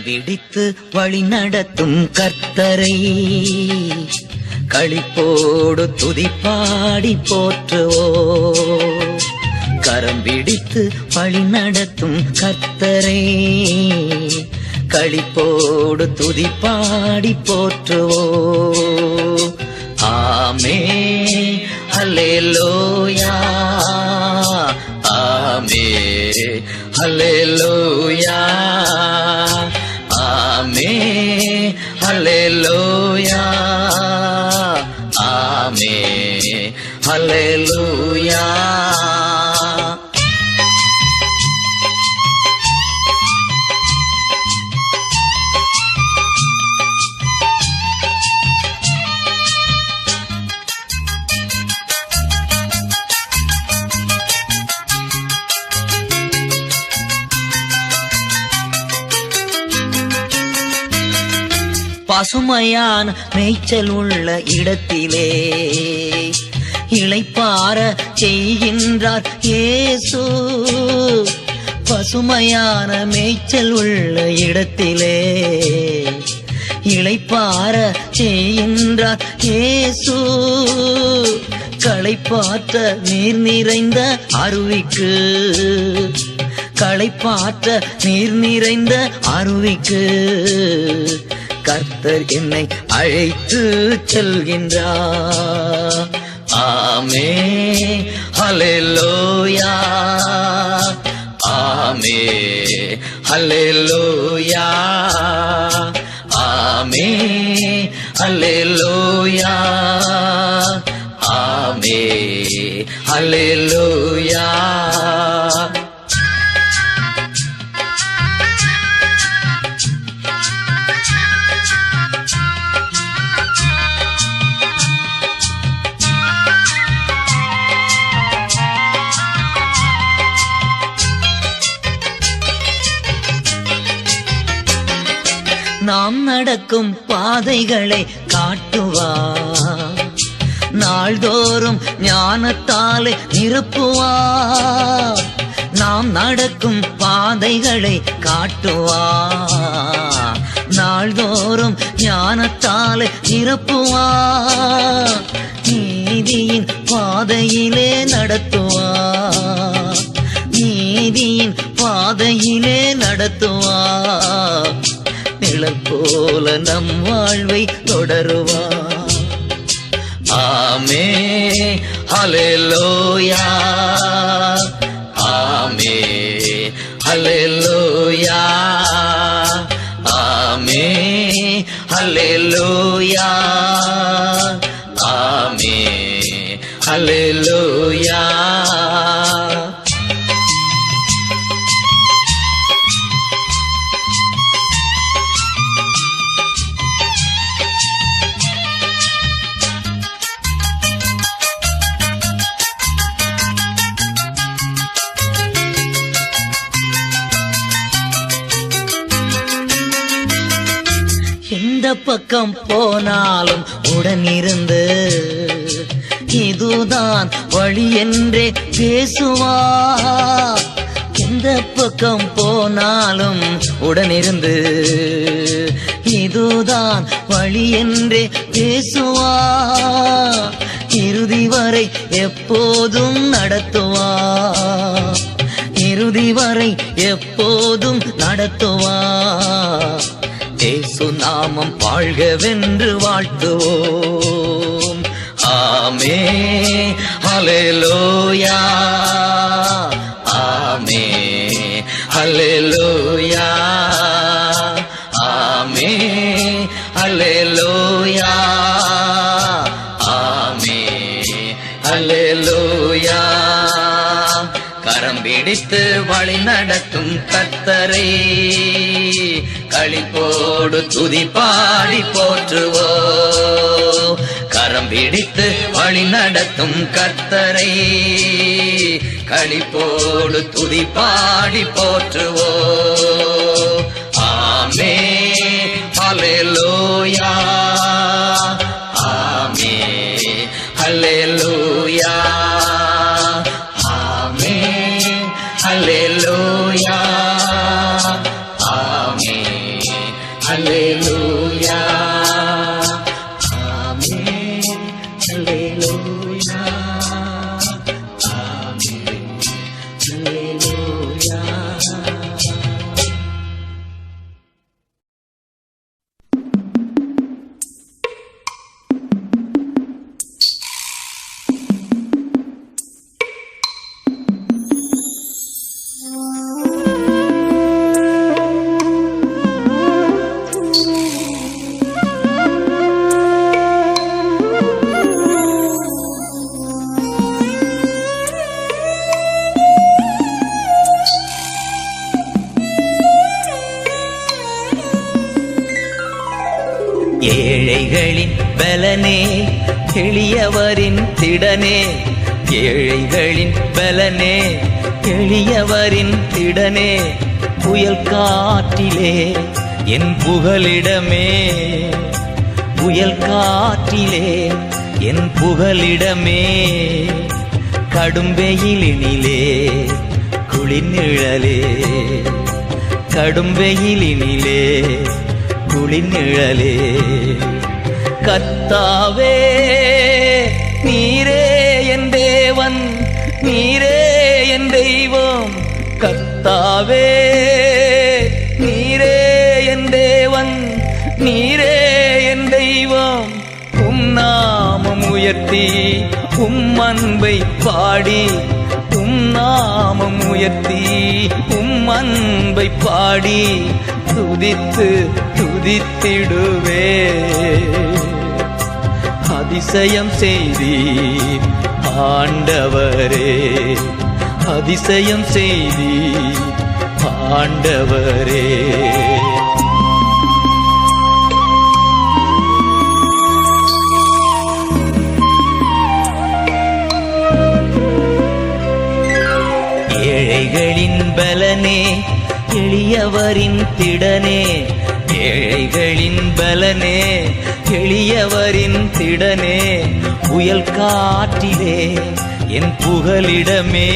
பிடித்து வழி நடத்தும் கர்த்தரை களிப்போடு துதிப்பாடி போற்றுவோ. கரம் பிடித்து வழி நடத்தும் கர்த்தரை களிப்போடு துதிப்பாடி போற்றுவோ. ஆமென் ஹல்லேலூயா, ஆமென் ஹல்லேலூயா, ஆமென் ஹல்லேலூயா, ஆமென் ஹல்லேலூயா. பசுமையான மேய்ச்சல் உள்ள இடத்திலே இளைப்பாற செய்கின்றார் இயேசு. பசுமையான மேய்ச்சல் உள்ள இடத்திலே இளைப்பாற செய்கின்றார் இயேசு. களைப்பாற்ற நீர் நிறைந்த அருவிக்கு, களைப்பாற்ற நீர் நிறைந்த அருவிக்கு கர்த்தர் என்னை அழைத்து செல்கின்றார். ஆமென் ஹல்லேலூயா, ஆமென் ஹல்லேலூயா, ஆமென் ஹல்லேலூயா, ஆமென் ஹல்லேலூயா. நாம் நடக்கும் பாதைகளை காட்டுவார், நாள்தோறும் ஞானத்தாலே நிரப்புவார். நாம் நடக்கும் பாதைகளை காட்டுவார், நாள்தோறும் ஞானத்தாலே நிரப்புவார். நீதியின் பாதையிலே நடத்துவார், நீதியின் பாதையிலே நடத்துவார். நிழல் போல நம் வாழ்வை தொடருவார். ஆமென் ஹல்லேலூயா, ஆமென் ஹல்லேலூயா, ஆமென் ஹல்லேலூயா, ஆமென் ஹல்லேலூயா. எந்த பக்கம் போனாலும் உடனிருந்து இதுதான் வழி என்றே பேசுவார். எந்த பக்கம் போனாலும் உடனிருந்து இதுதான் வழி என்றே பேசுவார். இறுதி வரை எப்போதும் நடத்துவார், இறுதி வரை எப்போதும் நடத்துவார். இயேசு நாமம் வாழ்கவென்று வாழ்த்துவோம். ஆமென் ஹல்லேலூயா, ஆமென் ஹல்லேலூயா, ஆமென் ஹல்லேலூயா, ஆமென் ஹல்லேலூயா. கரம் பிடித்து வழி நடத்தும் கர்த்தரை களிப்போடு துதிப்பாடி போற்றுவோ. கரம் பிடித்து வழி நடத்தும் கர்த்தரை களிப்போடு துதிப்பாடி போற்றுவோ. ஆமென் ஹல்லேலூயா, ஆமென் ஹல்லேலூயா, ஆமென் ஹல்லேலூயா, ஆமென் பலனே எளியவரின் திடனே ஏழைகளின் பலனே எளியவரின் திடனே புயல் காற்றிலே என் புகலிடமே புயல் காற்றிலே என் புகலிடமே கடும் வெயிலினிலே குளிர் நிழலே கடும் வெயிலினிலே குளிர் நிழலே கர்த்தாவே நீரே என் தேவன் நீரே என் தெய்வம் கர்த்தாவே நீரே என் தேவன் நீரே என் தெய்வம் உம் நாமம் உயர்த்தி உம் அன்பை பாடி உம் நாமம் உயர்த்தி உம் அன்பை பாடி துதித்து துதித்திடுவே அதிசயம் செய்தீர் ஆண்டவரே அதிசயம் செய்தீர் ஆண்டவரே ஏழைகளின் பலனே எளியவரின் திடனே ஏழைகளின் பலனே எளியவரின் திடனே புயல் காற்றிலே என் புகலிடமே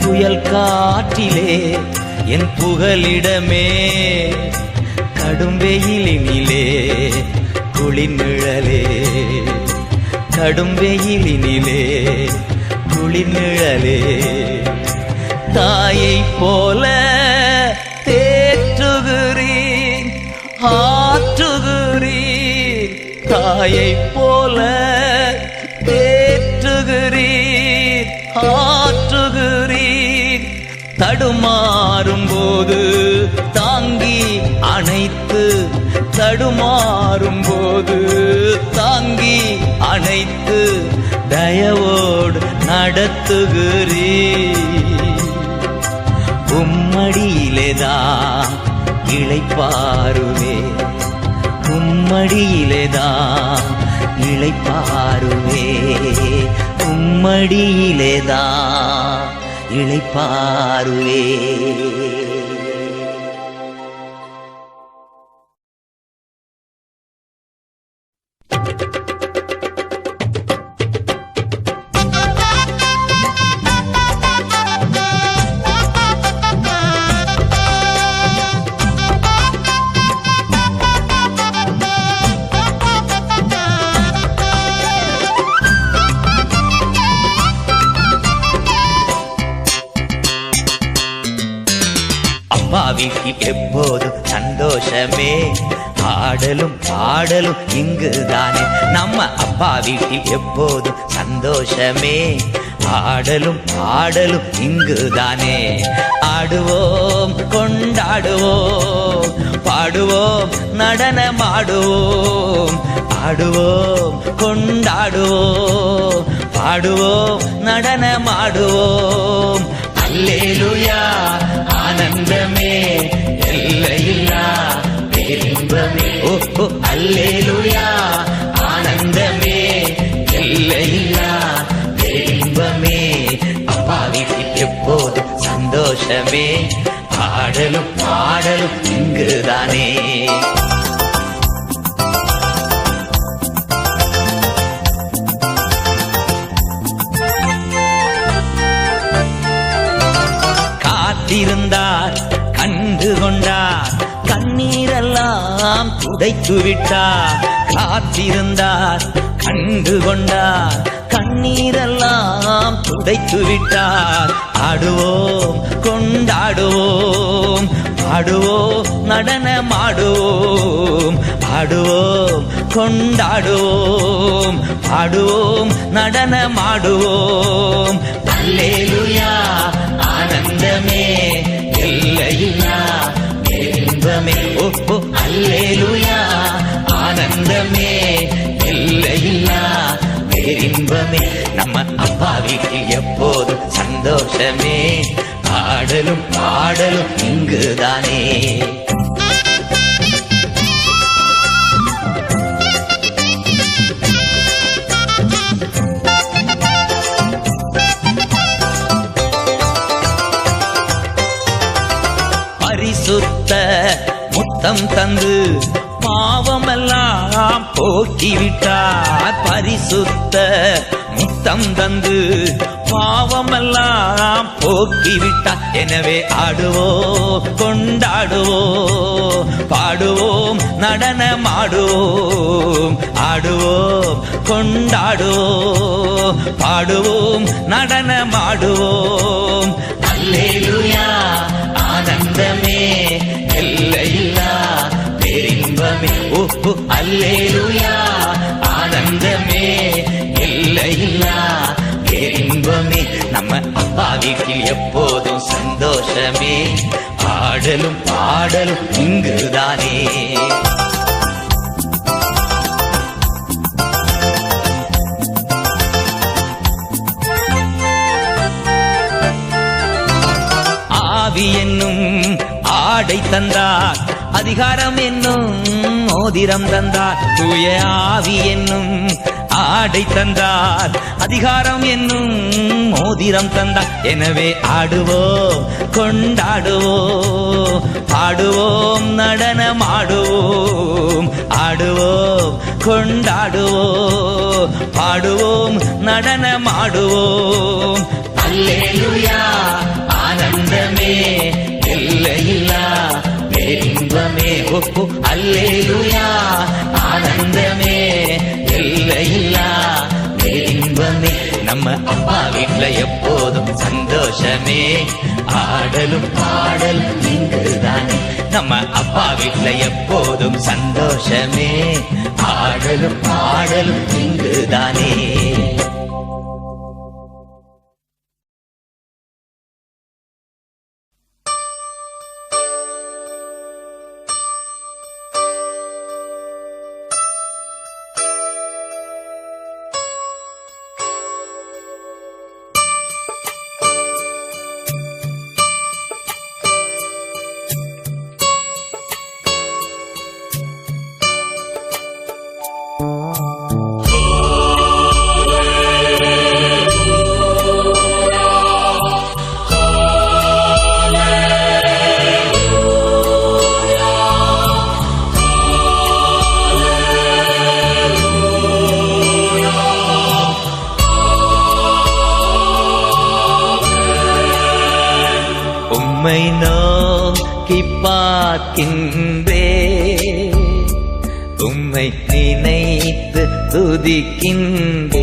புயல் காற்றிலே என் புகலிடமே கடும் வெயிலினிலே குளிர் நிழலே கடும் வெயிலினிலே குளிர் நிழலே தாயை போல தேற்றுகிறீர் ஆற்றுகிறீர் தாயை போல தேற்றுகிறீர் ஆற்றுகிறீர் தடுமாறும் போது தாங்கி அணைத்து தடுமாறும் போது தாங்கி அணைத்து தயவோடு நடத்துகிறீர் உம்மடியிலேதான் இளைப்பாருவே உம்மடியிலேதான் இளைப்பாருவே உம்மடியிலேதான் இளைப்பாருவே அப்பா வீட்டில் எப்போதும் சந்தோஷமே ஆடலும் பாடலும் இங்குதானே நம்ம அப்பா வீட்டில் எப்போதும் சந்தோஷமே ஆடலும் பாடலும் இங்குதானே ஆடுவோம் கொண்டாடுவோம் பாடுவோம் நடனமாடுவோம் ஆடுவோம் கொண்டாடுவோம் பாடுவோம் நடனமாடுவோம் அல்லேலூயா ஆனந்தமே எல்லையில்லா பேரின்பமே ஓ அல்லேலூயா ஆனந்தமே எல்லையில்லா பேரின்பமே அப்பா வீட்டில் எப்போது சந்தோஷமே ஆடலும் பாடலும் இங்குதானே இருந்தார் கண்டு கொண்டார் கண்ணீரெல்லாம் துடைத்து விட்டார் காத்திருந்தார் கண்டு கொண்டார் கண்ணீரெல்லாம் துடைத்து விட்டார் ஆடுவோம் கொண்டாடுவோம் பாடுவோம் நடனமாடுவோம் ஆடுவோம் கொண்டாடுவோம் பாடுவோம் நடனமாடுவோம் அல்லேலூயா ஆனந்தமே எல்லையில்லா பேரின்பமே ஓ அல்லேலூயா ஆனந்தமே எல்லையில்லா பேரின்பமே நம்ம அப்பா வீட்டில் எப்போதும் சந்தோஷமே ஆடலும் பாடலும் இங்குதானே முத்தம் தந்து பாவமெல்லாம் போக்கிவிட்டார். பரிசுத்த முத்தம் தந்து பாவமெல்லாம் போக்கிவிட்டார். எனவே ஆடுவோம் கொண்டாடுவோம் பாடுவோம் நடனமாடுவோம். ஆடுவோம் கொண்டாடுவோம் பாடுவோம் நடனமாடுவோம். அல்லேலூயா ஆனந்தமே எல்லையில்லா பேரின்பமே. ஓஹோ அல்லேலூயா ஆனந்தமே எல்லையில்லா பேரின்பமே. நம்ம அப்பா வீட்டில் எப்போதும் சந்தோஷமே. ஆடலும் பாடலும் இங்குதானே. ஆவி என்னும் ஆடை தந்தார், அதிகாரம் என்னும் மோதிரம் தந்தார். தூய ஆவி என்னும் ஆடை தந்தார், அதிகாரம் என்னும் மோதிரம் தந்தார். எனவே ஆடுவோம் கொண்டாடுவோம் பாடுவோம் நடனமாடுவோம். ஆடுவோம் கொண்டாடுவோம் பாடுவோம் நடனமாடுவோம். அல்லேலூயா ஆனந்தமே எல்லையில்லா பேரின்பமே. ஓஹோ அல்லேலூயா ஆனந்தமே எல்லையில்லா பேரின்பமே. நம்ம அப்பா வீட்டுல எப்போதும் சந்தோஷமே. ஆடலும் பாடலும் இங்குதானே. நம்ம அப்பா வீட்டுல எப்போதும் சந்தோஷமே. ஆடலும் பாடலும் இங்குதானே. உம்மை நோக்கி பார்க்கின்றேன், உம்மை நினைத்து துதிக்கின்றேன்.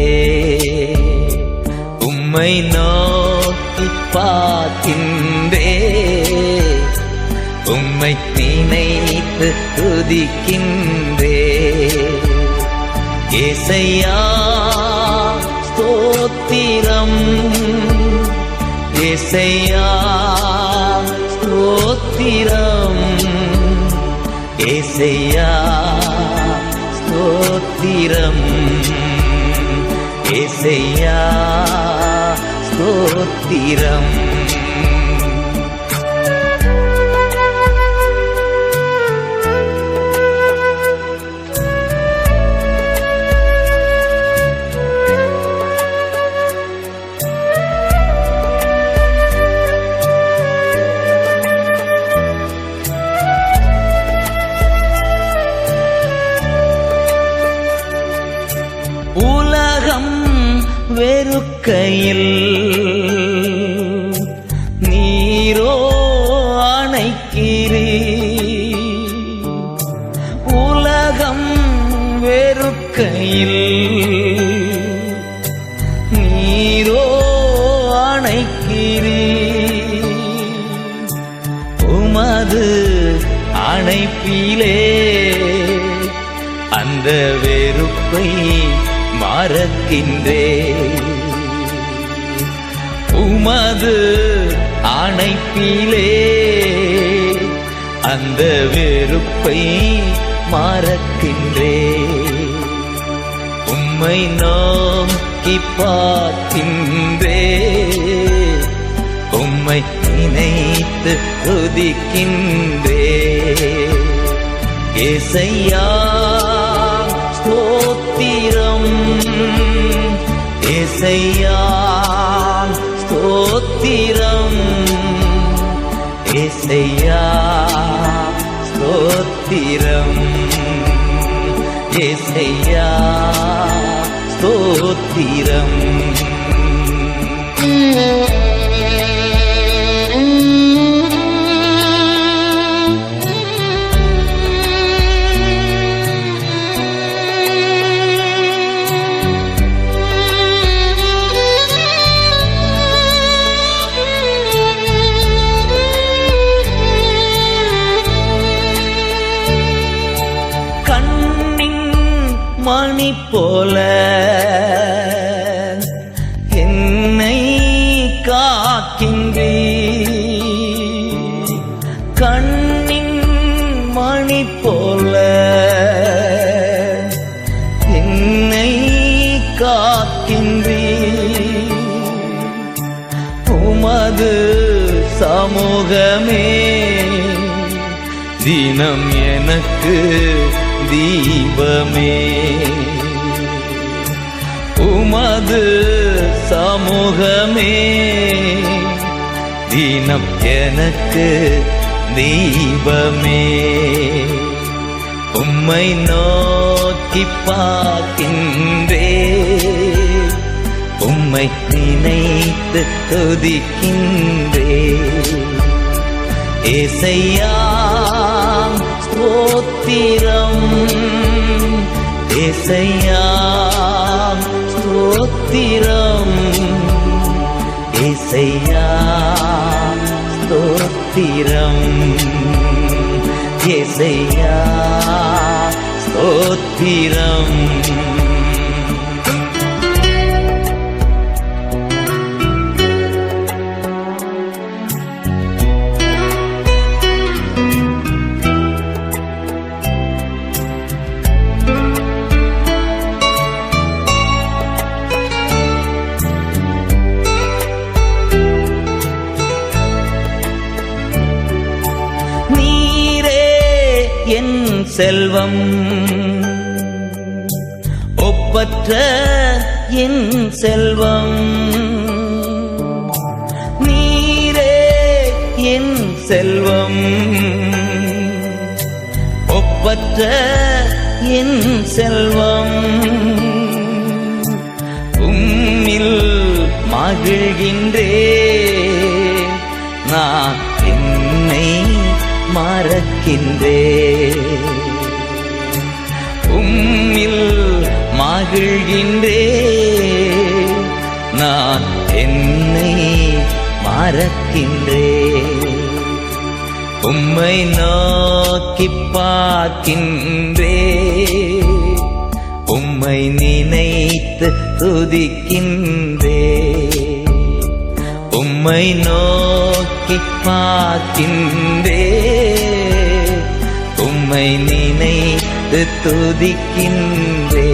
உம்மை நோக்கி பார்க்கின்றேன், உம்மை நினைத்து துதிக்கின்றேன். ஏசையா ஸ்தோத்திரம், ஏசையா ஸ்தோத்திரம், ஏசையா ஸ்தோத்திரம், ஏசையா ஸ்தோத்திரம். உலகம் வெறுக்கையில் நீரோ அணைக்கிறீர். உலகம் வெறுக்கையில் நீரோ அணைக்கிறீர். உமது அணைப்பிலே அந்த வெறுப்பை மறக்கின்றேன். உமது அணைப்பிலே அந்த வெறுப்பை மறக்கின்றேன். உம்மை நோக்கி பார்க்கின்றேன், உம்மை நினைத்து துதிக்கின்றேன். ஏசையா ஸ்தோத்திரம், ஏசையா ஸ்தோத்திரம், ஏசையா ஸ்தோத்திரம். ஸ்தோத்திரம் ஏசையா ஸ்தோத்திரம். மணி போல என்னை காக்கின்றே, கண்ணின் மணி போல என்னை காக்கின்றே, உமது சமூகமே தினம் எனக்கு தீபமே, உமது சமூகமே தினம் எனக்கு தீபமே. உம்மை நோக்கி பார்க்கின்றே, உம்மை நினைத்து துதிக்கின்றே. ஏசையா ஸ்தோத்திரம் ஏசையா ஸ்தோத்திரம் ஏசையா ஸ்தோத்திரம் ஏசையா ஸ்தோத்திரம். என் செல்வம் ஒப்பற்ற என் செல்வம், நீரே என் செல்வம் ஒப்பற்ற என் செல்வம். உம்மில் மகிழ்கின்றே, நான் என்னை மறக்கின்றே. உம்மில் மகிழ்கின்றே, நான் என்னை மறக்கின்றே. உம்மை நோக்கி பார்க்கின்றே, உம்மை நினைத்து துதிக்கின்றே. உம்மை நோக்கி பார்க்கின்றே, உம்மை நினைத்து துதிக்கின்றே.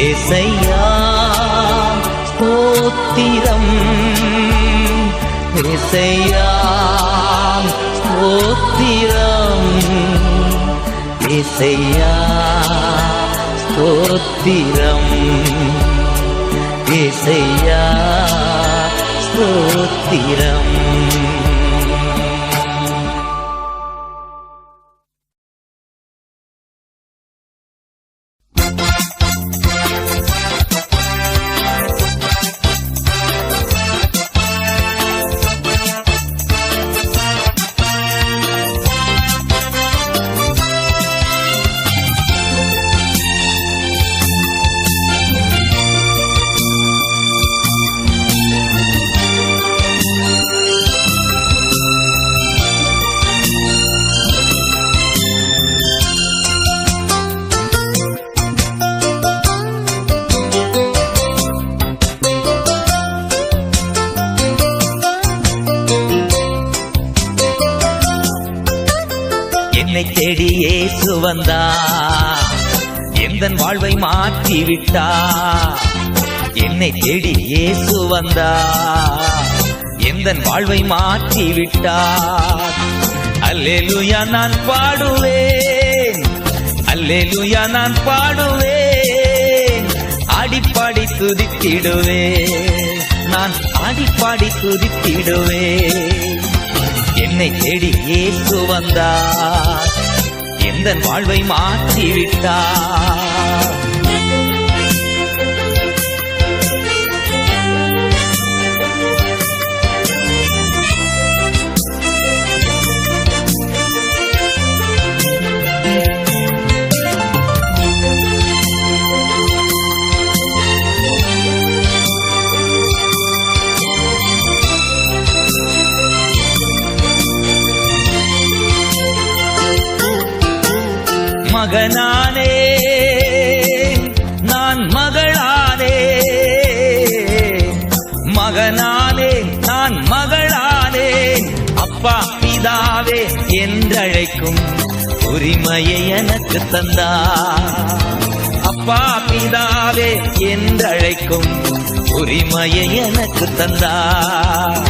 ஏசையா ஸ்தோத்திரம் ஏசையா ஸ்தோத்திரம் ஏசையா ஸ்தோத்திரம் ஏசையா ஸ்தோத்திரம். என்னை தேடி இயேசு வந்தா, எந்தன் வாழ்வை மாற்றிவிட்டா. என்னை தேடி இயேசு வந்தா, எந்தன் வாழ்வை மாற்றிவிட்டா. அல்லேலூயா நான் பாடுவேன், அல்லேலூயா நான் பாடுவேன். ஆடிப்பாடி துதித்திடுவேன், நான் ஆடிப்பாடி துதித்திடுவேன். என்னை தேடி இயேசு வந்தார், எந்தன் வாழ்வை மாற்றிவிட்டார். மகனானே நான் மகளானே, மகனானே நான் மகளானே, அப்பா பிதாவே என்றழைக்கும் உரிமையை எனக்கு தந்தார். அப்பா பிதாவே என்றழைக்கும் உரிமையை எனக்கு தந்தார்.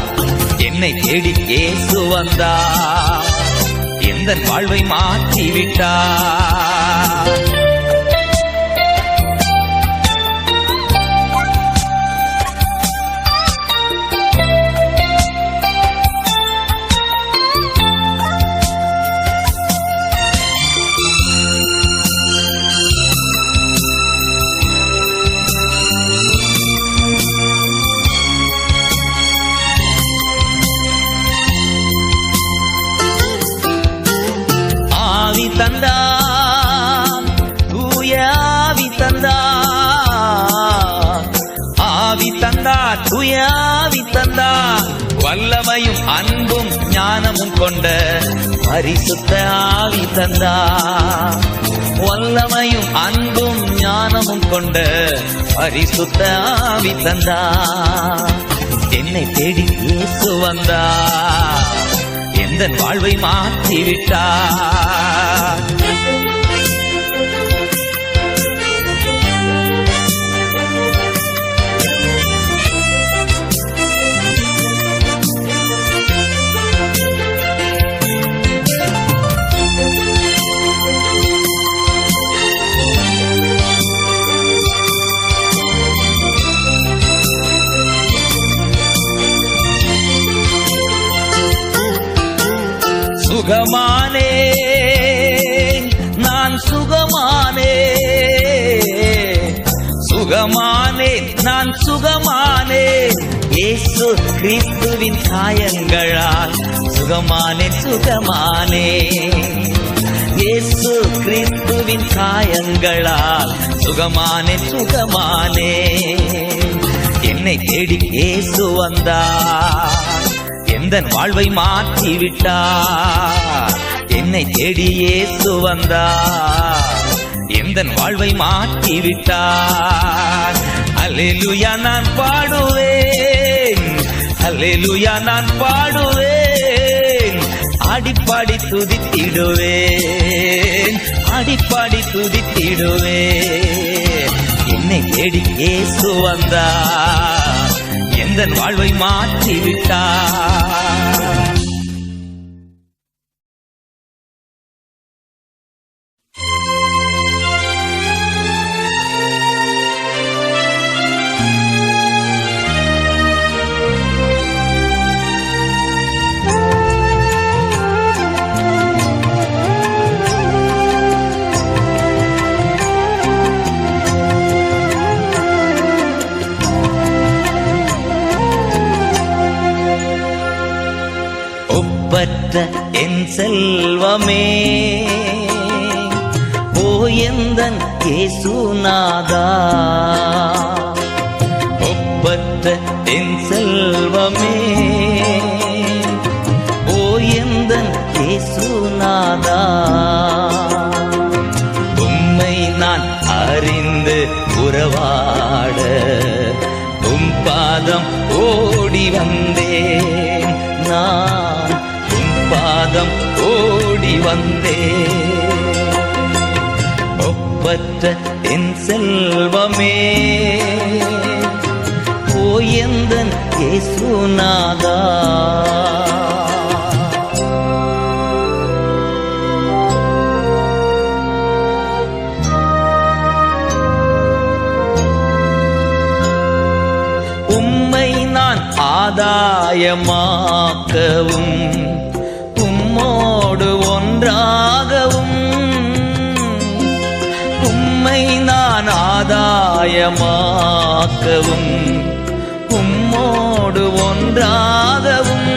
என்னை தேடி இயேசு வந்தார், எந்தன் வாழ்வை மாற்றிவிட்டார். தந்தார் தூய ஆவி தந்தார், ஆவி தந்தார் தூய ஆவி தந்தார், வல்லமையும் அன்பும் ஞானமும் கொண்ட பரிசுத்த ஆவி தந்தார். வல்லமையும் அன்பும் ஞானமும் கொண்ட பரிசுத்த ஆவி தந்தார். என்னை தேடி இயேசு வந்தார், எந்தன் வாழ்வை மாற்றிவிட்டார். சுகமானே நான் சுகமானே, சுகமானே நான் சுகமானே, இயேசு கிறிஸ்துவின் காயங்களால் சுகமானே சுகமானே, இயேசு கிறிஸ்துவின் காயங்களால் சுகமானே சுகமானே. என்னை தேடி இயேசு வந்தார், எந்தன் வாழ்வை மாற்றிவிட்டார். என்னை தேடி இயேசு வந்தார், எந்தன் வாழ்வை மாற்றிவிட்டார். அல்லேலூயா நான் பாடுவேன், அல்லேலூயா நான் பாடுவேன், ஆடிப்பாடி துதித்திடுவேன், ஆடிப்பாடி துதித்திடுவேன். என்னை தேடி இயேசு வந்தார், எந்தன் வாழ்வை மாற்றிவிட்டார். ஒப்பற்ற என் செல்வமே ஓ எந்தன் இயேசுநாதா, ஒப்பற்ற என் செல்வமே ஓ எந்தன் இயேசுநாதா, உம்மை நான் அறிந்து உறவாட உம் பாதம் ஓடி வந்தேன், நான் உம் பாதம் ஓடி வந்தேன். ஒப்பற்ற என் செல்வமே ஓ எந்தன் இயேசுநாதா, உம்மை நான் ஆதாயமாக்கவும் உம்மோடு ஒன்றாகவும் உம்மை நான் ஆதாயமாக்கவும் உம்மோடு ஒன்றாகவும்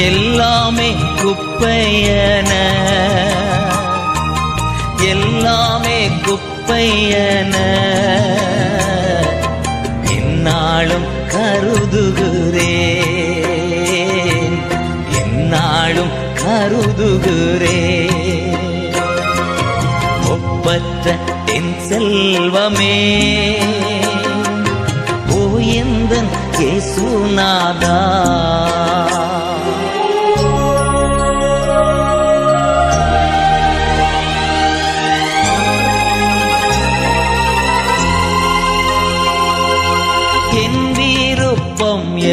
எல்லாமே குப்பையன எல்லாமே குப்பையன என்னாலும் கருதுகிறேன் என்னாலும் கருதுகிறேன் ஒப்பற்ற என் செல்வமே ஓ எந்தன் இயேசுநாதா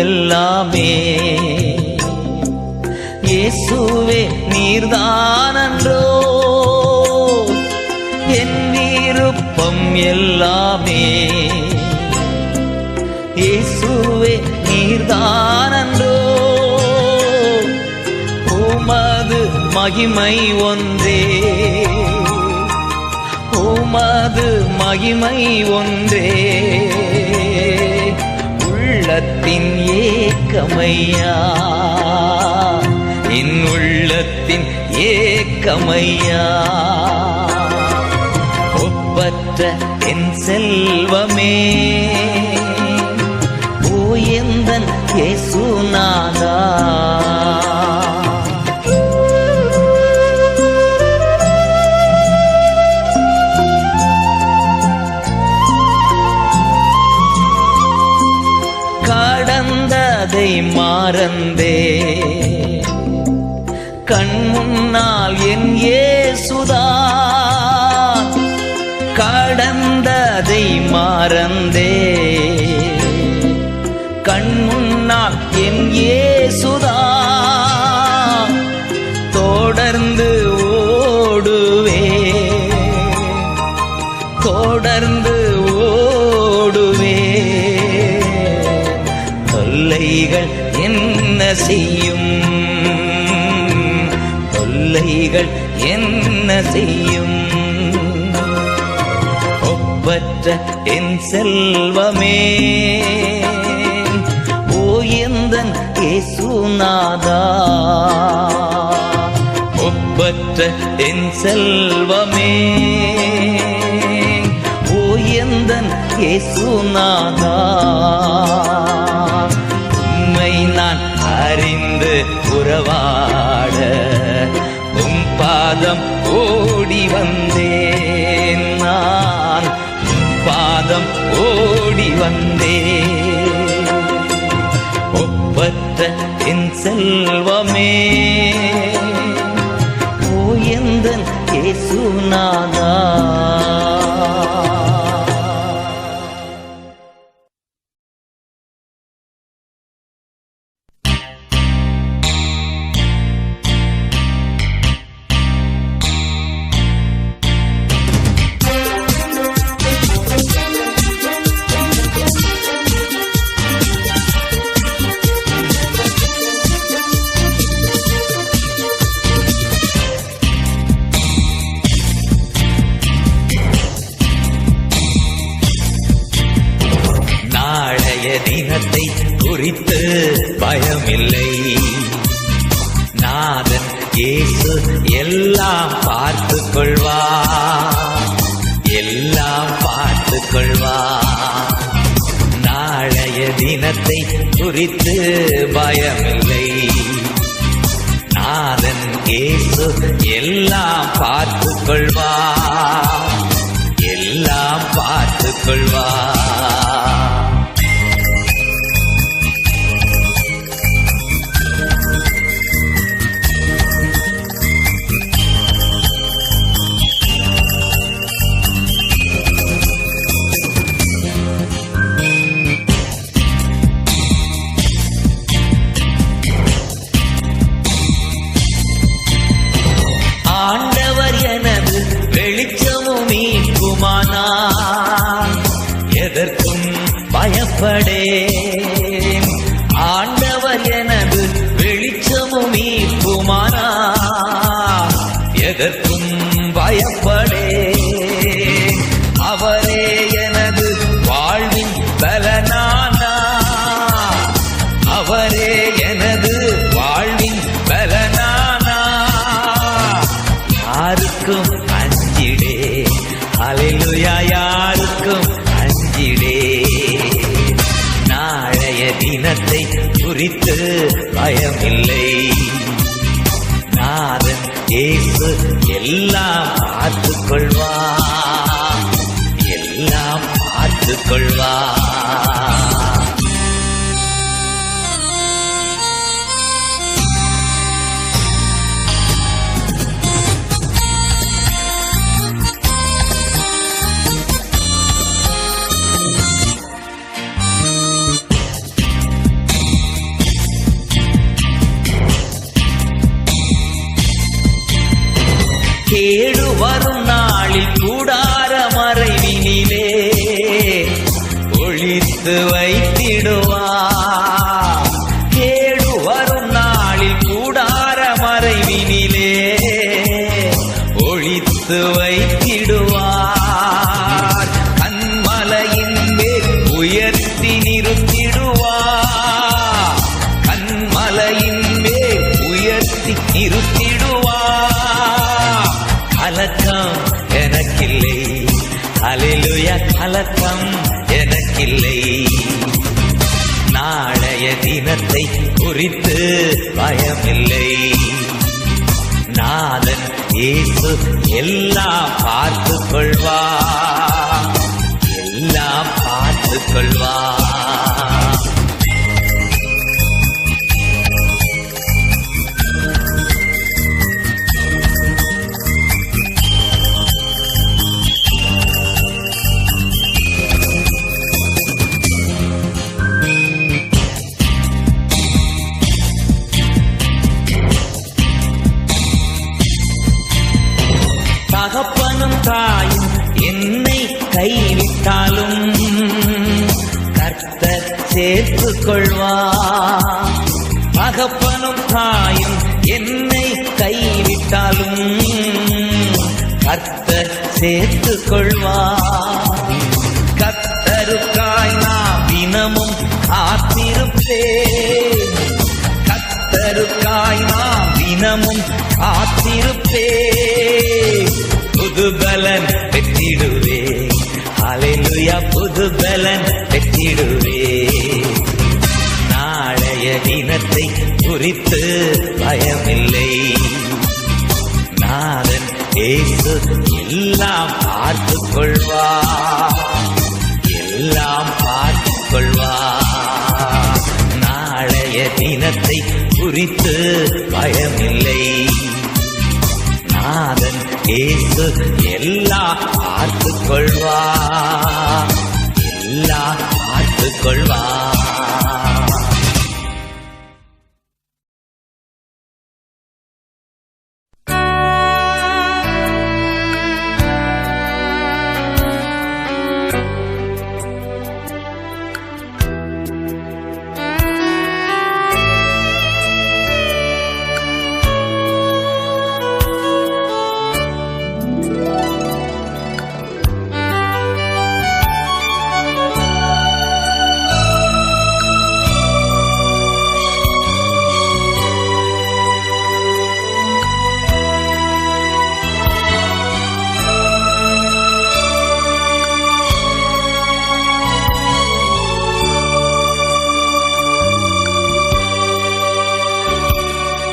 எல்லாமே இயேசுவே நீர்தானன்றோ என் விருப்பம் எல்லாமே இயேசுவே நீர்தானன்றோ உமது மகிமை ஒன்றே உமது மகிமை ஒன்றே உள்ளத்தின் ஏக்கமையா என் உள்ளத்தின் ஏக்கமையா ஒப்பற்ற என் செல்வமே ஓ எந்தன் இயேசுநாதா கடந்ததை மறந்தே கண் முன்னால் என் இயேசுதான் கடந்ததை மறந்தே கண் முன்னால் என் இயேசுதான் தொடர்ந்து ஓடுவே தொடர்ந்து ஓடுவே தொல்லைகள் என்ன செய்யும் தொல்லைகள் என்ன செய்யும் ஒப்பற்ற என் செல்வமே ஓ எந்தன் இயேசுநாதா ஒப்பற்ற என் செல்வமே ஓ எந்தன் இயேசுநாதா உம்மை நான் அறிந்து உறவாட உம் பாதம் ஓடி வந்தேன் நான் உம் பாதம் ஓடி வந்தேன் ஒப்பற்ற என் செல்வமே ஓ எந்தன் இயேசுநாதா தினத்தை குறித்து பயமில்லை நாதன் இயேசு எல்லாம் பார்த்துக் கொள்வார் எல்லாம் பார்த்துக் கொள்வார் நாளைய தினத்தை குறித்து பயமில்லை நாதன் இயேசு எல்லாம் பார்த்துக் கொள்வார் எல்லாம் பார்த்துக் கொள்வார் ஆண்டவர் எனது வெளிச்சமும் மீட்புமானார் எதற்கும் பயப்படேன் ஆண்டவர் எனது வெளிச்சமும் பயப்படே. அவரே எனது வாழ்வின் பலனானா, அவரே எனது வாழ்வின் பலனானா. யாருக்கும் அஞ்சிடே, அல்லேலூயா, யாருக்கும் அஞ்சிடே. நாளைய தினத்தை குறித்து பயமில்லை. நாதன் இயேசு எல்லாம் பார்த்துக் கொள்வார், எல்லாம் பார்த்துக் கொள்வார். கேடு வரும் நாளில் கூடார மறைவினிலே ஒளித்து வைத்திடுவார். கேடு வரும் நாளில் கூடார மறைவினிலே ஒளித்து வைத்திடுவார். கண்மலையின் மேல் உயர்த்தி நிறுத்திடுவார், கண்மலையின் மேல் உயர்த்தி நிறுத்திடுவார். கலக்கம் எனக்கில்லை, அல்லேலூயா, கலக்கம் எனக்கில்லை. நாளைய தினத்தை குறித்து பயமில்லை. நாதன் இயேசு எல்லாம் பார்த்துக் கொள்வார், எல்லாம் பார்த்துக் கொள்வார். தகப்பனும் தாயும் என்னை கைவிட்டாலும் கர்த்தர் சேர்த்துக் கொள்வார். தகப்பனும் தாயும் என்னை கைவிட்டாலும் கர்த்தர் சேர்த்துக் கொள்வார். கர்த்தருக்காய் நான் தினமும் காத்திருப்பேன், கர்த்தருக்காய் நான் தினமும் காத்திருப்பேன். புது பலன் பெற்றிடுவே, அல்லேலூயா, புது பலன் பெற்றிடுவே. நாளைய தினத்தை குறித்து பயமில்லை. நாதன் இயேசு எல்லாம் பார்த்துக் கொள்வார், எல்லாம் பார்த்துக் கொள்வார். நாளைய தினத்தை குறித்து பயமில்லை. நாதன் இயேசு எல்லாம் பார்த்துக் கொள்வார், எல்லாம் பார்த்துக் கொள்வார்.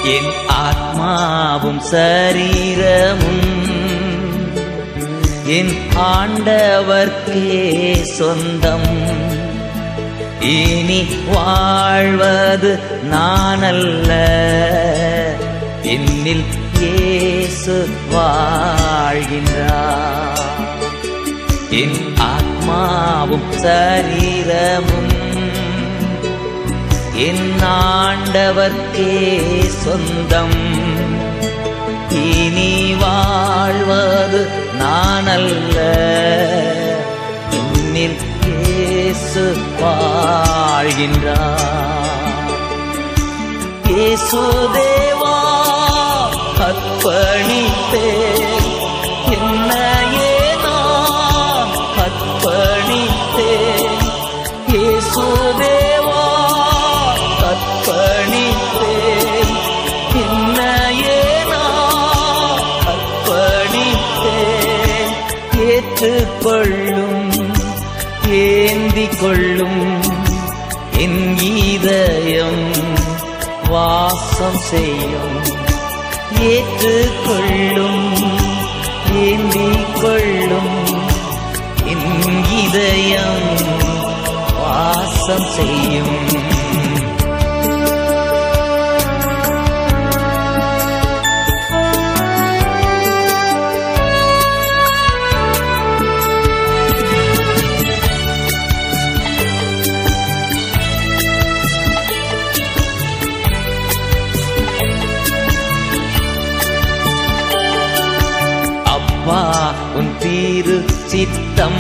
என் ஆத்மாவும் சரீரமும் என் ஆண்டவர்க்கே சொந்தம். இனி வாழ்வது நானல்ல, என்னில் இயேசு வாழ்கின்றார். என் ஆத்மாவும் சரீரமும் என் ஆண்டவர்க்கே சொந்தம். இனி வாழ்வது நானல்ல, என்னில் இயேசு வாழ்கின்றார். இயேசு தேவா அர்ப்பணித்தேன், என் ஏற்றுக்கொள்ளும் ஏந்திக் கொள்ளும் என் இதயம் வாசம் செய்யும். ஏற்றுக்கொள்ளும் ஏந்திக் கொள்ளும் என் இதயம் வாசம் செய்யும். உன் திரு சித்தம்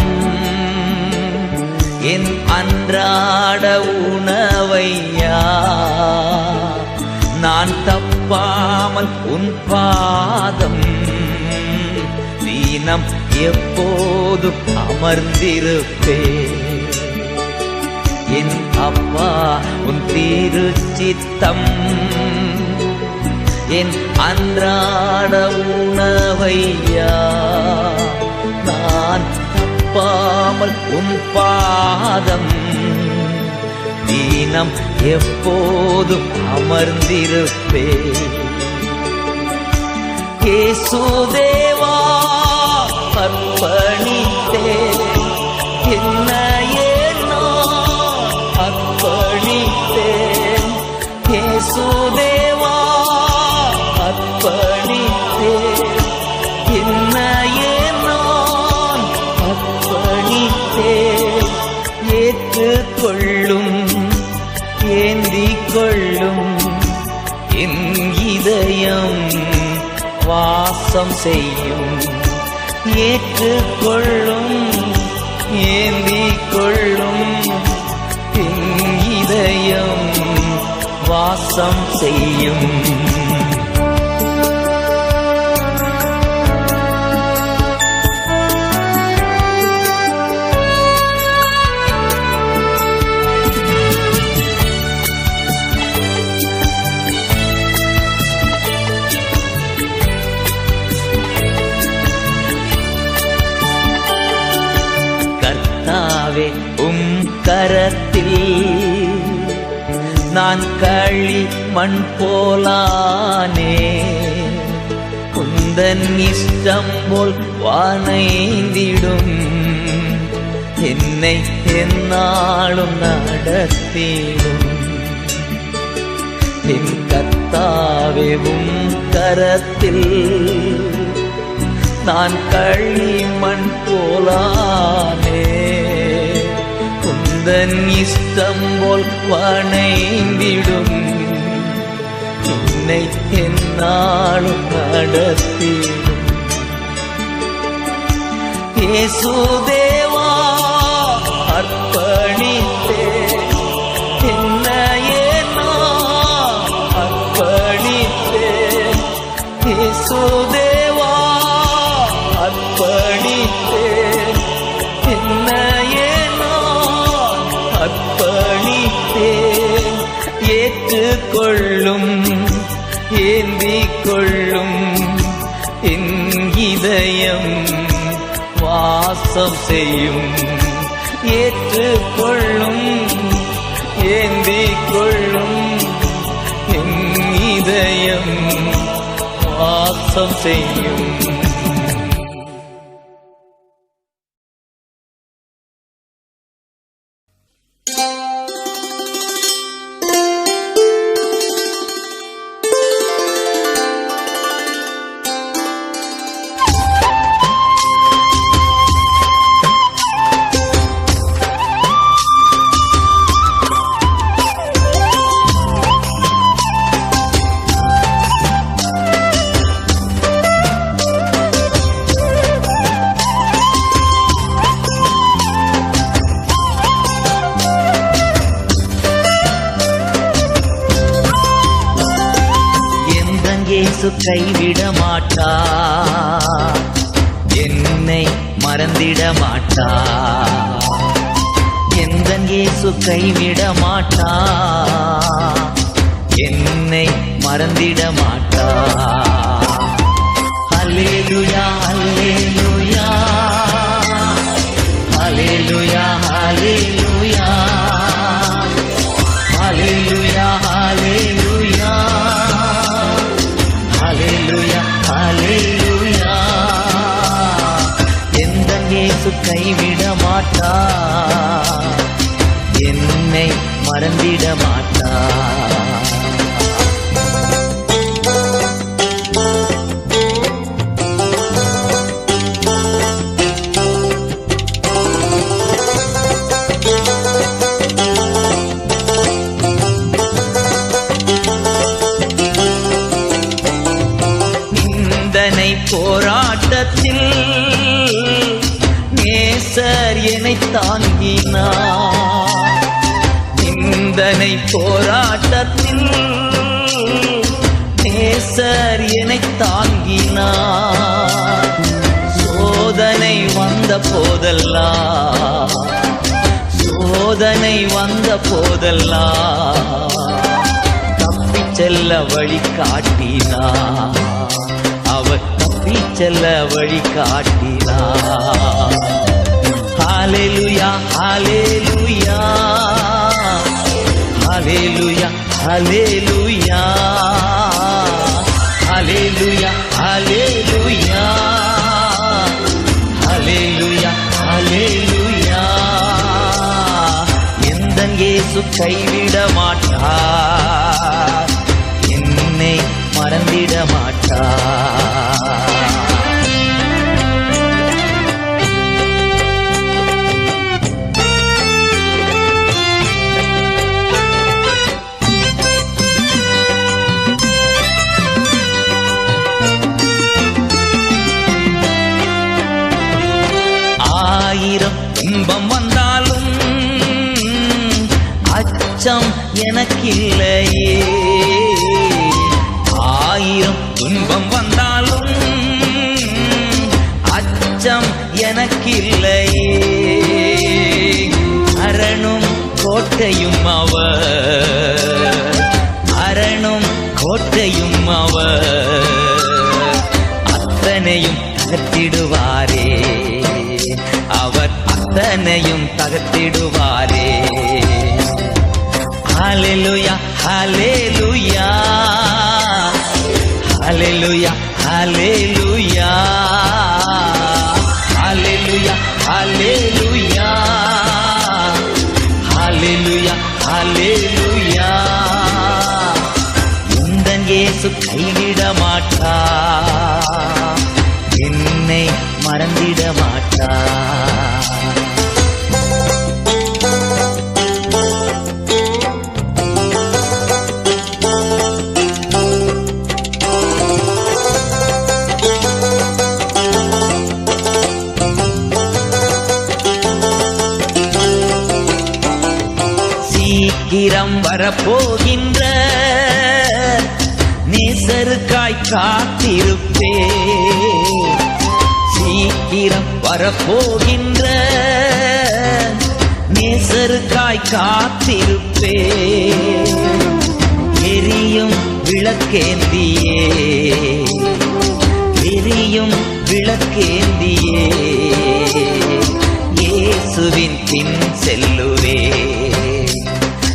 என் அன்றாட உணவையா நான் தப்பாமல் உன் பாதம் தீனம் எப்போது அமர்ந்திருப்பே. என் அப்பா உன் திரு சித்தம் என் அன்றாட உணவையா நான் தப்பாமல் உன் பாதம் தீனம் எப்போதும் அமர்ந்திருப்பே. இயேசுதேவா அர்ப்பணித்தேன் என்னையே நான் அர்ப்பணித்தேன். இயேசுதேவா அர்ப்பணித்தேன் என்னையே நான் அர்ப்பணித்தேன். ஏற்றுக்கொள்ளும் ஏந்திக் கொள்ளும் என் இதயம் வாசம் செய்யும். ஏற்றுக்கொள்ளும் ஏந்திக் கொள்ளும் என் இதயம் வாசம் செய்யும். கரத்தில் நான் களி மண் போலானே. குந்தன் இஷ்டம் போல் வானைந்திடும் என்னை எந்நாளும் நடத்திடும். என் கர்த்தாவே கரத்தில் நான் களி மண் போலானே. குந்தன் இஷ்டம் போல் வணைந்திடும் என்னை எந்நாளும் நடத்திடும். இயேசுதேவா அர்ப்பணித்தேன் என்னையே நான் அர்ப்பணித்தேன். இயேசுதேவா அர்ப்பணித்தேன் என்னையே நான் அர்ப்பணித்தேன். ஏற்றுக்கொள்ளும் ஏந்திக் கொள்ளும் என் இதயம் வாசம் செய்யும். ஏற்றுக்கொள்ளும் ஏந்திக் கொள்ளும் என் இதயம் வாசம் செய்யும். இயேசு கைவிட மாட்டார், என்னை மறந்திட மாட்டார். எந்தன் இயேசு கைவிட மாட்டார், என்னை மறந்திட மாட்டார். அல்லேலூயா அல்லேலூயா இயேசு கைவிட மாட்டார், என்னை மறந்திட மாட்டார். போராட்டத்தில் நேசர் என்னை தாங்கினார், நிந்தனை போராட்டத்தில் நேசர் என்னை தாங்கினார். சோதனை வந்த போதெல்லாம், சோதனை வந்த போதெல்லாம் தப்பிச் செல்ல வழி காட்டினார், அவர் தப்பிச் செல்ல வழி காட்டினார். ஹல்லேலூயா ஹல்லேலூயா ஹல்லேலூயா ஹல்லேலூயா ஹல்லேலூயா ஹல்லேலூயா ஹல்லேலூயா ஹல்லேலூயா. எந்தன் இயேசு கைவிட மாட்டார், என்னை மறந்திட மாட்டார். ஆயிரம் துன்பம் வந்தாலும் அச்சம் எனக்கில்லையே, ஆயிரம் துன்பம் வந்தாலும் அச்சம் எனக்கில்லையே. அரணும் கோட்டையும் அவர், அரணும் கோட்டையும் அவர், அத்தனையும் தகர்த்திடுவாரே, அவர் அத்தனையும் தகர்த்திடுவாரே. ஹல்லேலூயா ஹல்லேலூயா ஹல்லேலூயா ஹல்லேலூயா ஹல்லேலூயா ஹல்லேலூயா ஹல்லேலூயா ஹல்லேலூயா. எந்தன் இயேசு கைவிட மாட்டார், என்னை மறந்திட மாட்டார். சீக்கிரம் வரப்போகின்ற நேசருக்காய் காத்திருப்பே, சீக்கிரம் வரப்போகின்ற நேசருக்காய் காத்திருப்பே. எரியும் விளக்கேந்தியே, எரியும் விளக்கேந்தியே இயேசுவின் பின் செல்லுவே,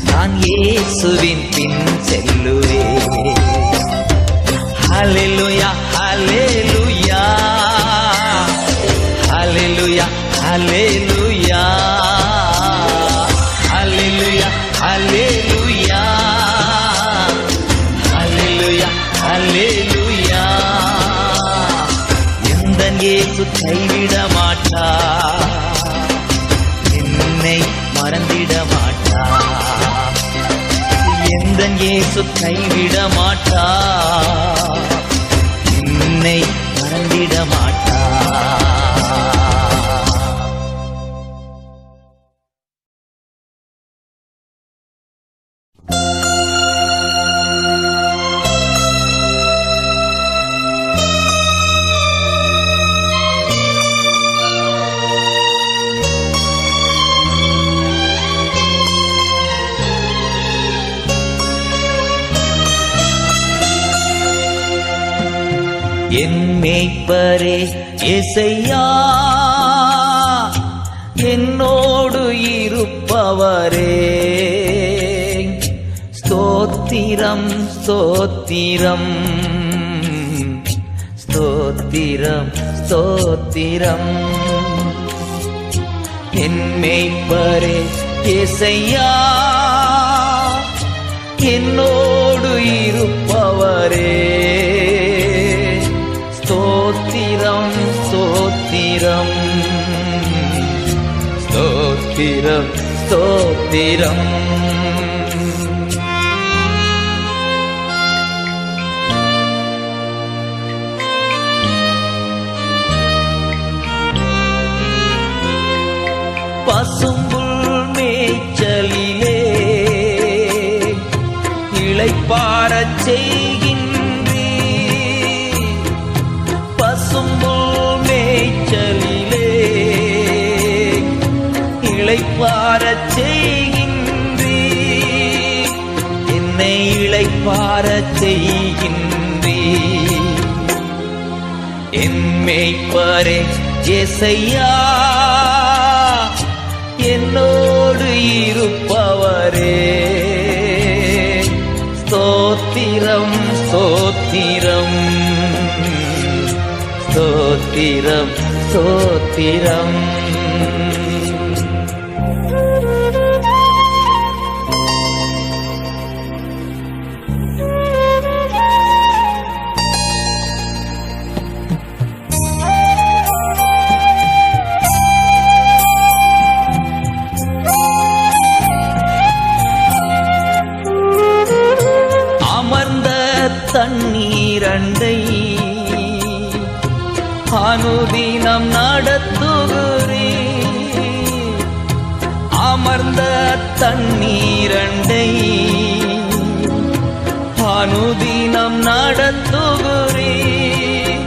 நான் இயேசுவின் பின் செல்லுவே. ஹல்லேலூயா ஹல்லேலூயா ஹல்லேலூயா ஹல்லேலூயா ஹல்லேலூயா ஹல்லேலூயா ஹல்லேலூயா ஹல்லேலூயா. எந்தன் இயேசு கைவிட மாட்டார், என்னை மறந்திட மாட்டார். எந்தன் இயேசு கைவிட மாட்டார், என்னை மறந்திட மாட்டார். என் மேய்ப்பரே இயேசையா, என்னோடு இருப்பவரே, ஸ்தோத்திரம் ஸ்தோத்திரம் ஸ்தோத்திரம் ஸ்தோத்திரம். என் மேய்ப்பரே இயேசையா, என்னோடு இருப்பவரே, ஸ்தோத்திரம் ஸ்தோத்திரம் ஸ்தோத்திரம் ஸ்தோத்திரம். பசும்புல் மேய்ச்சலிலே இளைப்பாறச் செய்கின்றீர், பசும்புல் மேய்ச்சலிலே இளைப்பாறச் செய்கின்றீர், என்னை இளைப்பாறச் செய்கின்றீர். என் மேய்ப்பரே இயேசையா, என்னோடு இருப்பவரே, ஸ்தோத்திரம் ஸ்தோத்திரம் ஸ்தோத்திரம் ஸ்தோத்திரம். தண்ணீரண்டை அனுதினம் நடத்துகிறீர், அமர்ந்த தண்ணீரண்டை அனுதினம் நடத்துகிறீர்,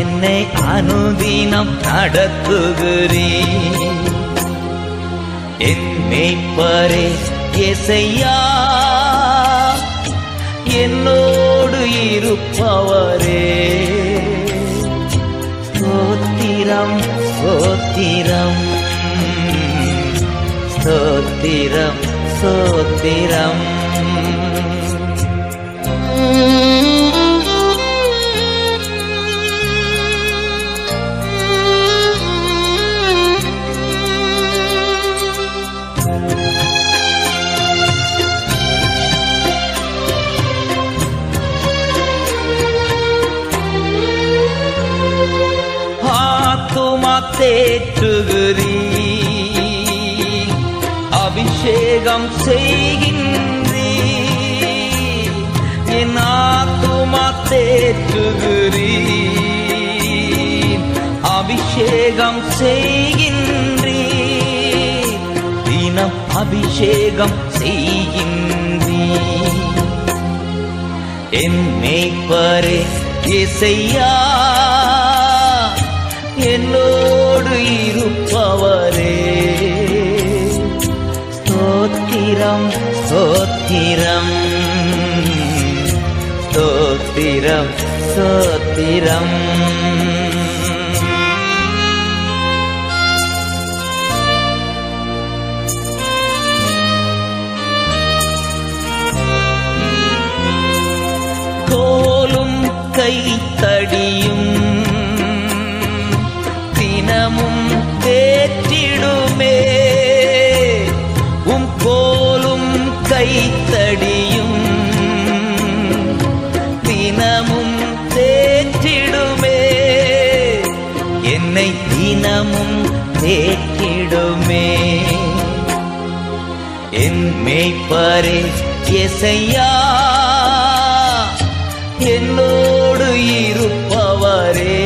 என்னை அனுதினம் நடத்துகிறீர். என் மேய்ப்பரே இயேசையா, என்னோடு இருப்பவரே, ஸ்தோத்திரம் ஸ்தோத்திரம் ஸ்தோத்திரம் ஸ்தோத்திரம். தேற்றுகிறீர், அபிஷேகம் செய்கின்றீர், என் ஆத்துமா தேற்றுகிறீர், அபிஷேகம் செய்கின்றீர், தினம் அபிஷேகம் செய்கின்றீர். என் மேய்ப்பரே இயேசையா, என்னோடு இருப்பவரே, ஸ்தோத்திரம் ஸ்தோத்திரம் ஸ்தோத்திரம் ஸ்தோத்திரம். கோலும் கைத்தடியும் தினமும் தேற்றிடுமே, உம் கோலும் கைத்தடியும் தினமும் தேற்றிடுமே, என்னை தினமும் தேற்றிடுமே. என் மேய்ப்பரே இயேசையா, என்னோடு இருப்பவரே,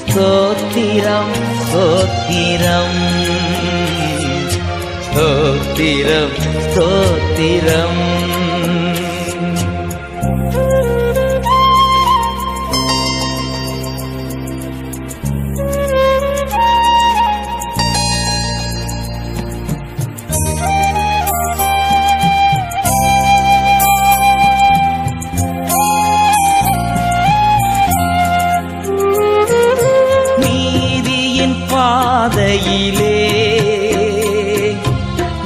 ஸ்தோத்திரம் ஸ்தோத்திரம் ஸ்தோத்திரம் ஸ்தோத்திரம். பாதையிலே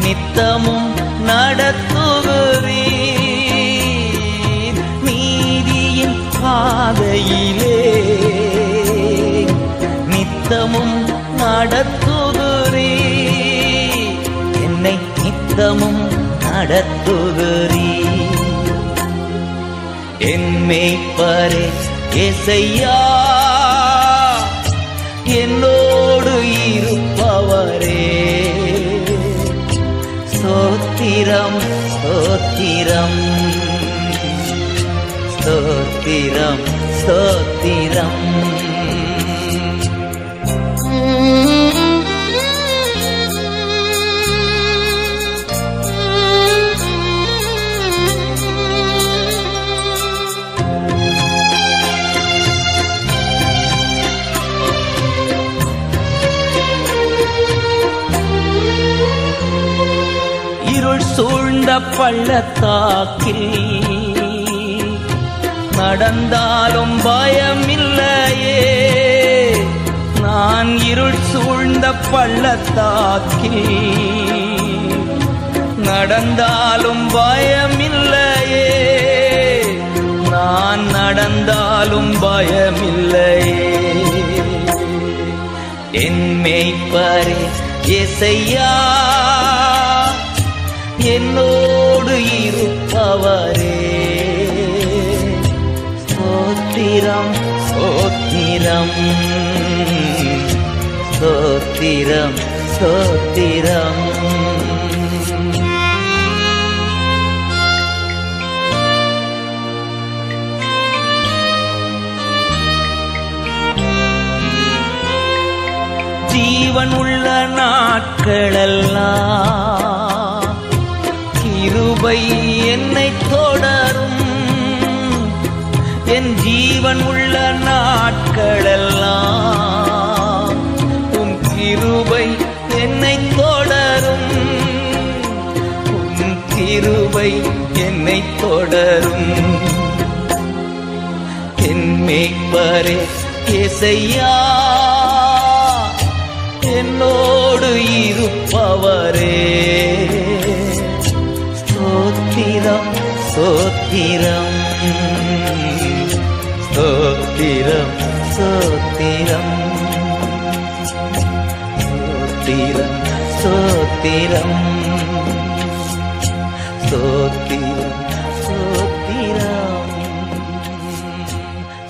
நித்தமும் நடத்துகிறீர், நீதியின் பாதையிலே நித்தமும் நடத்துகிறீ, என்னை நித்தமும் நடத்துகிறீ. என் மேய்ப்பரே இயேசையா, என்னோடு இருப்பவரே, ஸ்தோத்திரம் ஸ்தோத்திரம் ஸ்தோத்திரம் ஸ்தோத்திரம். இருள் சூழ்ந்த பள்ளத்தாக்கில் நடந்தாலும் பயமில்லையே, நான் இருள் சூழ்ந்த பள்ளத்தாக்கில் நடந்தாலும் பயமில்லையே, நான் நடந்தாலும் பயமில்லையே. என் மேய்ப்பரே இயேசையா, என்னோடு இருப்பவரே, ஸ்தோத்திரம் ஸ்தோத்திரம் ஸ்தோத்திரம் ஸ்தோத்திரம். ஜீவன் உள்ள நாட்களெல்லாம் கிருபை என்னை தொடரும், என் ஜீவன் உள்ள நாட்களெல்லாம் உம் கிருபை என்னை தொடரும், உம் கிருபை என்னை தொடரும். என் மேய்ப்பரே இயேசையா, என்னோடு இருப்பவரே, ஸ்தோத்திரம் ஸ்தோத்திரம் ஸ்தோத்திரம் ஸ்தோத்திரம் ஸ்தோத்திரம் ஸ்தோத்திரம் ஸ்தோத்திரம்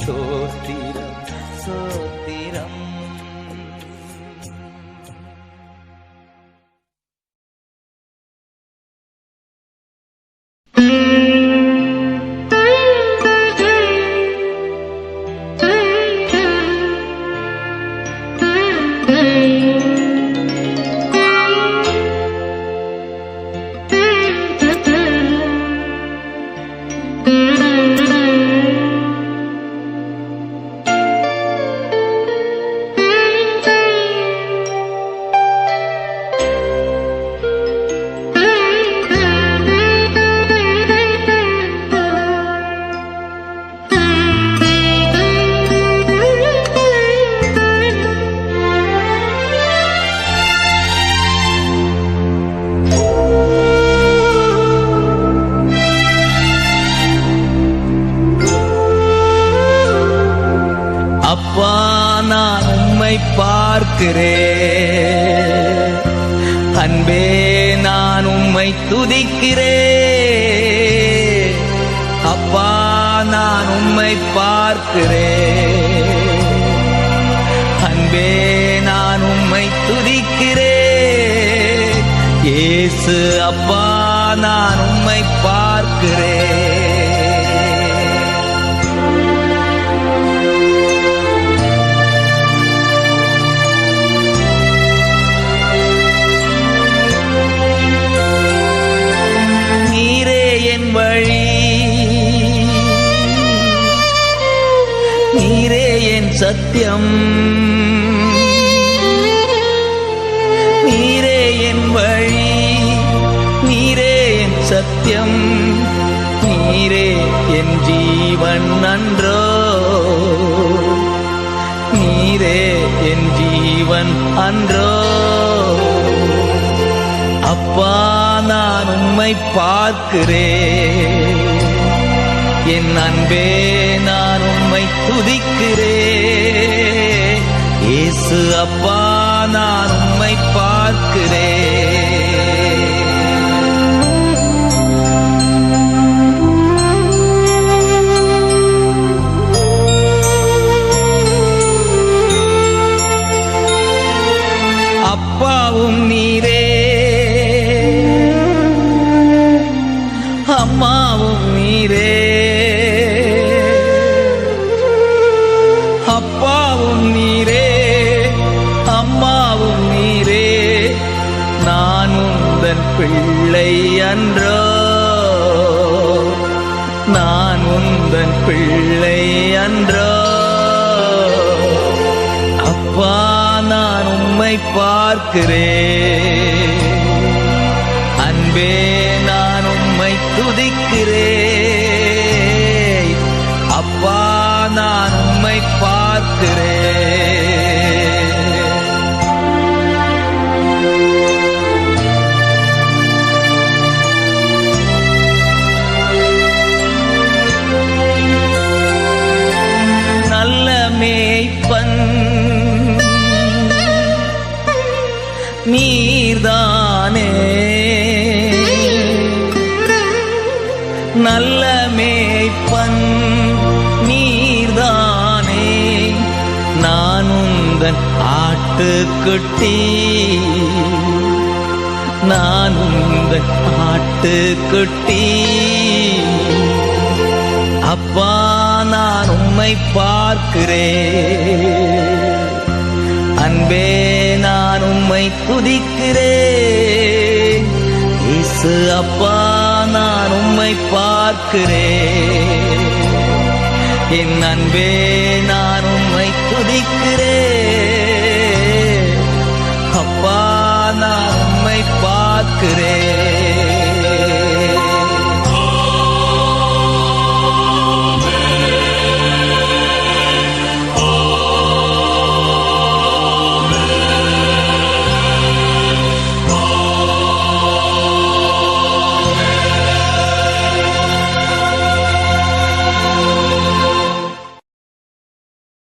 ஸ்தோத்திரம் ஸ்தோத்திரம். அப்பா, நான் உம்மை பார்க்கிறேன், அன்பே நான் உம்மை துதிக்கிறேன். அப்பா, நான் உம்மை பார்க்கிறேன், அன்பே நான் உம்மை துதிக்கிறேன். இயேசு அப்பா, நான் உம்மை பார்க்கிறேன். வழி நீரே என் சத்தியம், நீரே என் வழி, நீரே என் சத்தியம், நீரே என் ஜீவன் அன்றோ, நீரே என் ஜீவன் அன்றோ. அப்பா, நான் உம்மை பார்க்கிறேன், என் அன்பே நான் உம்மை துதிக்கிறேன். இயேசு அப்பா நான் உம்மை பார்க்கிறேன். அப்பாவும் நீரே, அம்மாவும் நீரே. அப்பாவும் நீரே, அம்மாவும் நீரே. நான் உந்தன் பிள்ளை அன்றோ, நான் உந்தன் பிள்ளை அன்றோ. அப்பா நான் உம்மை பார்க்கிறேன். அன்பே நான் உம்மை துதிக்கிறேன். அப்பா நான் உம்மை பார்க்கிறேன். நல்ல மேய்ப்பன் நீர்தானே, நல்ல மேய்ப்பன் நீர்தானே. நான் உந்தன் ஆட்டுக்குட்டி, நான் உந்தன் ஆட்டுக்குட்டி. அப்பா நான் உம்மை பார்க்கிறேன். அன்பே நான் உம்மை துதிக்கிறேன். இயேசு அப்பா நான் உம்மை பார்க்கிறேன். என் அன்பே நான் உம்மை துதிக்கிறேன். அப்பா நான் உம்மை பார்க்கிறேன்.